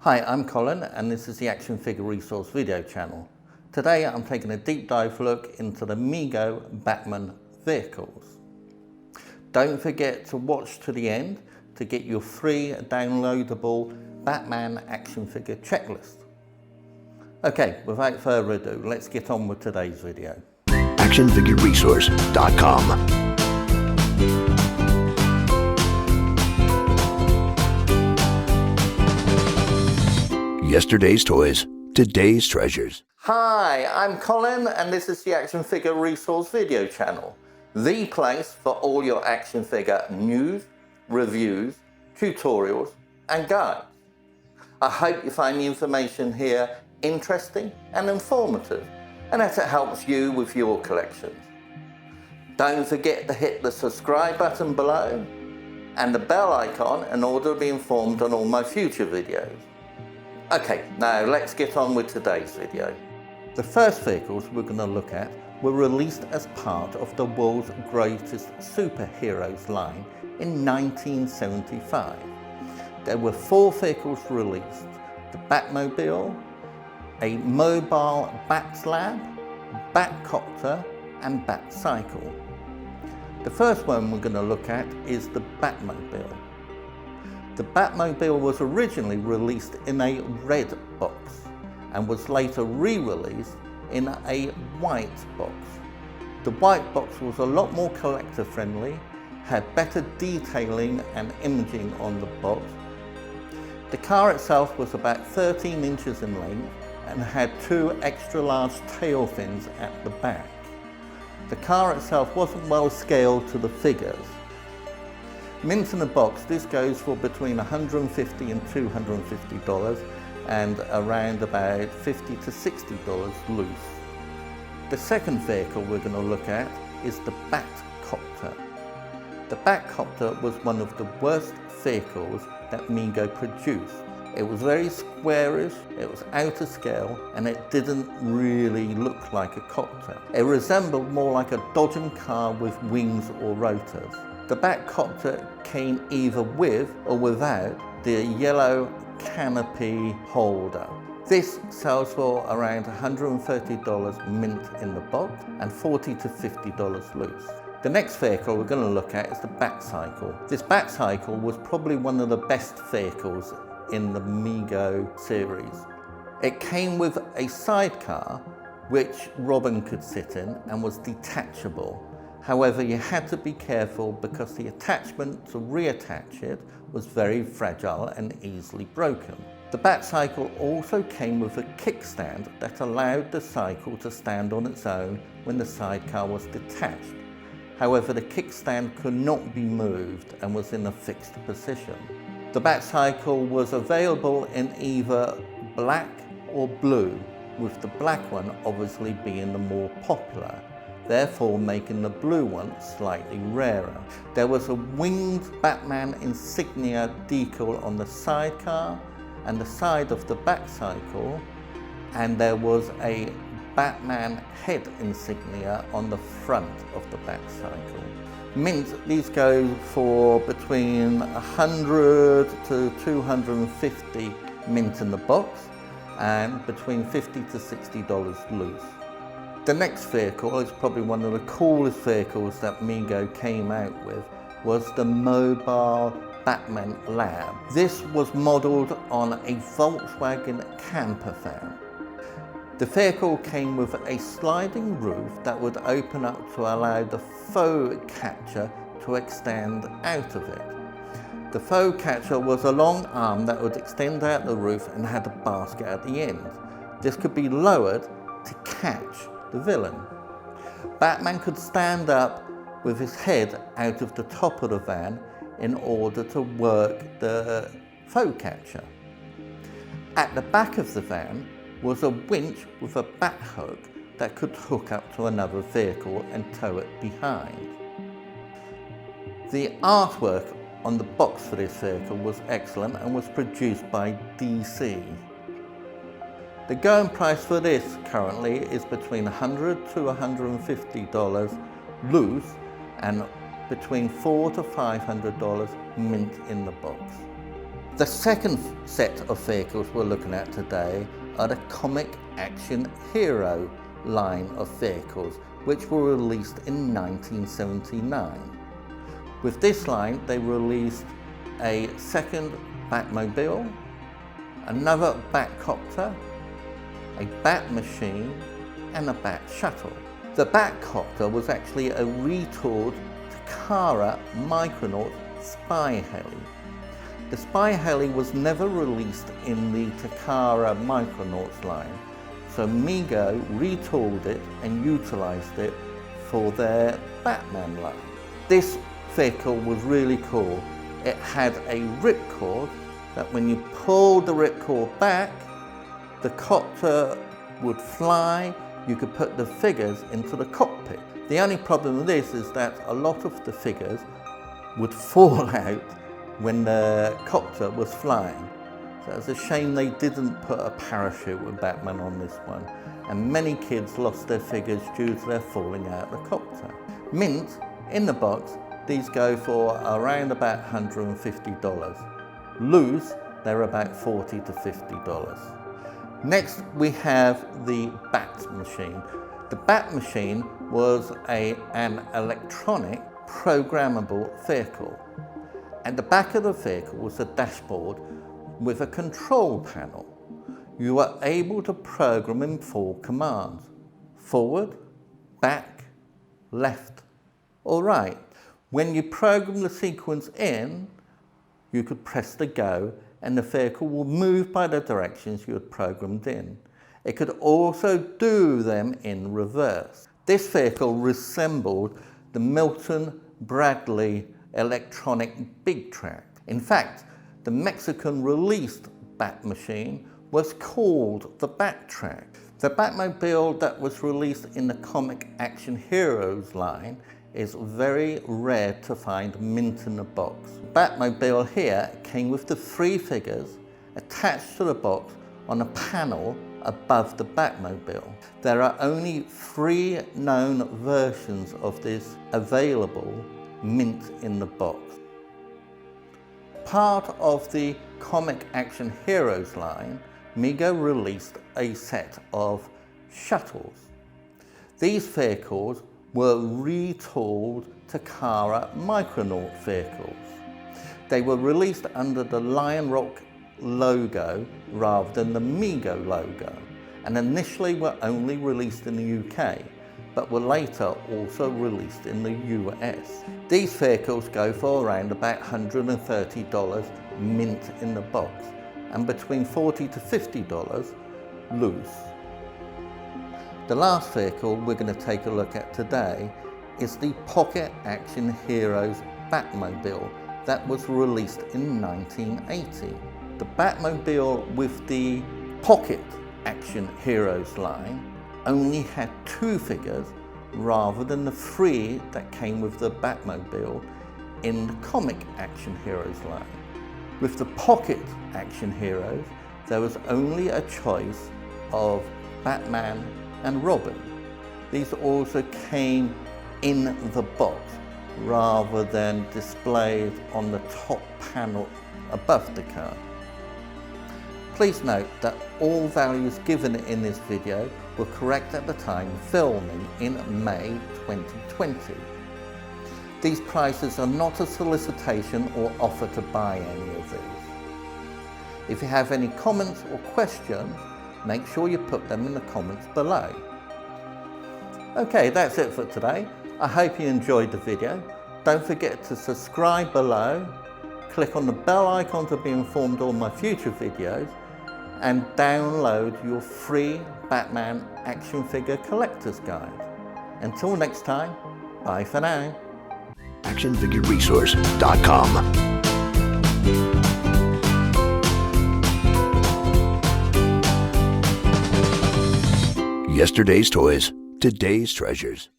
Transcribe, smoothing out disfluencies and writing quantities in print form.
Hi, I'm Colin and this is the ActionFigureResource video channel. Today I'm taking a deep dive look into the Mego Batman vehicles. Don't forget to watch to the end to get your free downloadable Batman action figure checklist. Okay, without further ado, let's get on with today's video. ActionFigureResource.com. Yesterday's toys, today's treasures. Hi, I'm Colin and this is the Action Figure Resource video channel. The place for all your action figure news, reviews, tutorials and guides. I hope you find the information here interesting and informative and that it helps you with your collections. Don't forget to hit the subscribe button below and the bell icon in order to be informed on all my future videos. Okay, now let's get on with today's video. The first vehicles we're going to look at were released as part of the world's greatest superheroes line in 1975. There were 4 vehicles released: the Batmobile, a mobile Bat-Lab, Batcopter and Batcycle. The first one we're going to look at is the Batmobile. The Batmobile was originally released in a red box and was later re-released in a white box. The white box was a lot more collector friendly, had better detailing and imaging on the box. The car itself was about 13 inches in length and had 2 extra large tail fins at the back. The car itself wasn't well scaled to the figures. Mint in the box, this goes for between $150 and $250 and around about $50 to $60 loose. The second vehicle we're going to look at is the Batcopter. The Batcopter was one of the worst vehicles that Mego produced. It was very squarish, it was out of scale, and it didn't really look like a copter. It resembled more like a dodgem car with wings or rotors. The Batcopter came either with or without the yellow canopy holder. This sells for around $130 mint in the box and $40 to $50 loose. The next vehicle we're going to look at is the Batcycle. This Batcycle was probably one of the best vehicles in the Mego series. It came with a sidecar which Robin could sit in and was detachable. However, you had to be careful because the attachment to reattach it was very fragile and easily broken. The Batcycle also came with a kickstand that allowed the cycle to stand on its own when the sidecar was detached. However, the kickstand could not be moved and was in a fixed position. The Batcycle was available in either black or blue, with the black one obviously being the more popular, therefore making the blue one slightly rarer. There was a winged Batman insignia decal on the sidecar and the side of the Batcycle, and there was a Batman head insignia on the front of the Batcycle. Mint, these go for between 100 to 250 mint in the box and between $50 to $60 loose. The next vehicle is probably one of the coolest vehicles that Mego came out with, was the mobile Batman Lab. This was modelled on a Volkswagen camper van. The vehicle came with a sliding roof that would open up to allow the faux catcher to extend out of it. The faux catcher was a long arm that would extend out the roof and had a basket at the end. This could be lowered to catch the villain. Batman could stand up with his head out of the top of the van in order to work the faux catcher. At the back of the van was a winch with a bat hook that could hook up to another vehicle and tow it behind. The artwork on the box for this vehicle was excellent and was produced by DC. The going price for this currently is between $100 to $150 loose and between $400 to $500 mint in the box. The second set of vehicles we're looking at today are the Comic Action Hero line of vehicles, which were released in 1979. With this line, they released a second Batmobile, another Batcopter, a Bat Machine, and a Bat Shuttle. The Batcopter was actually a retooled Takara Micronaut spy heli. The spy heli was never released in the Takara Micronauts line, so Mego retooled it and utilized it for their Batman line. This vehicle was really cool. It had a ripcord that when you pulled the ripcord back, the copter would fly. You could put the figures into the cockpit. The only problem with this is that a lot of the figures would fall out when the copter was flying. So it's a shame they didn't put a parachute with Batman on this one, and many kids lost their figures due to their falling out of the copter. Mint, in the box, these go for around about $150. Loose, they're about $40 to $50. Next, we have the Bat Machine. The Bat Machine was an electronic programmable vehicle. At the back of the vehicle was a dashboard with a control panel. You were able to program in 4 commands: forward, back, left, or right. When you program the sequence in, you could press the go and the vehicle will move by the directions you had programmed in. It could also do them in reverse. This vehicle resembled the Milton Bradley electronic Big Track. In fact, the Mexican released Bat Machine was called the Bat Track. The Batmobile that was released in the Comic Action Heroes line is very rare to find mint in the box. Batmobile here came with the 3 figures attached to the box on a panel above the Batmobile. There are only 3 known versions of this available mint in the box. Part of the Comic Action Heroes line, Mego released a set of shuttles. These vehicles were retooled Takara Micronaut vehicles. They were released under the Lion Rock logo rather than the Mego logo, and initially were only released in the UK, but were later also released in the US. These vehicles go for around about $130 mint in the box, and between $40 to $50 loose. The last vehicle we're going to take a look at today is the Pocket Action Heroes Batmobile that was released in 1980. The Batmobile with the Pocket Action Heroes line only had 2 figures rather than the 3 that came with the Batmobile in the Comic Action Heroes line. With the Pocket Action Heroes, there was only a choice of Batman and Robin. These also came in the box rather than displayed on the top panel above the car. Please note that all values given in this video were correct at the time filming in May 2020. These prices are not a solicitation or offer to buy any of these. If you have any comments or questions, make sure you put them in the comments below. Okay, that's it for today. I hope you enjoyed the video. Don't forget to subscribe below, click on the bell icon to be informed of all my future videos, and download your free Batman action figure collector's guide. Until next time, bye for now. ActionFigureResource.com. Yesterday's toys, today's treasures.